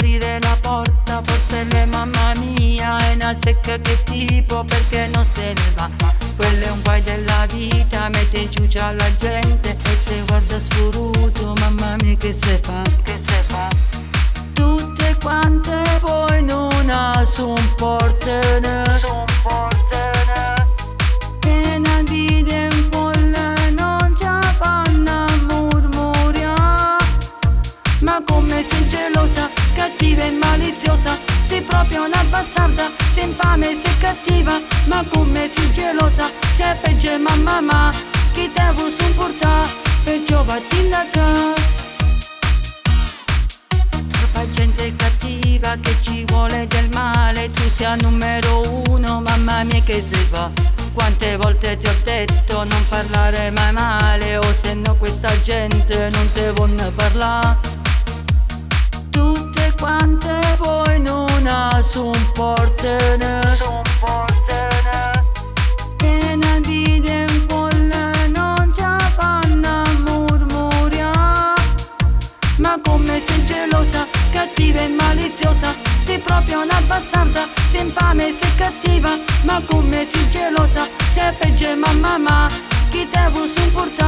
aprire la porta, forse le mamma mia è una zecca che tipo perché non se ne va. Quello è un guai della vita, mette giù già la gente e te guarda sfuruto, mamma mia che se fa, che se fa. Tutte quante poi non supportano, che una vita in folle non ci fanno murmuriare. Ma come sei gelosa, cattiva e maliziosa, sei proprio una bastarda, sei infame e sei cattiva. Ma come sei gelosa, sei peggio mamma, chi te vuoi supportare, perciò vatti da casa. Troppa gente cattiva che ci vuole del male, tu sei numero uno, mamma mia che si fa. Quante volte ti ho detto non parlare mai male, o se no questa gente non te vuole parlare. Tutte quante poi non supportano, che una vita in folle non ci fanno murmuriare. Ma come sei gelosa, cattiva e maliziosa, sei proprio una bastarda, sei infame e sei cattiva. Ma come sei gelosa, sei peggio mamma, chi te vuoi supportare,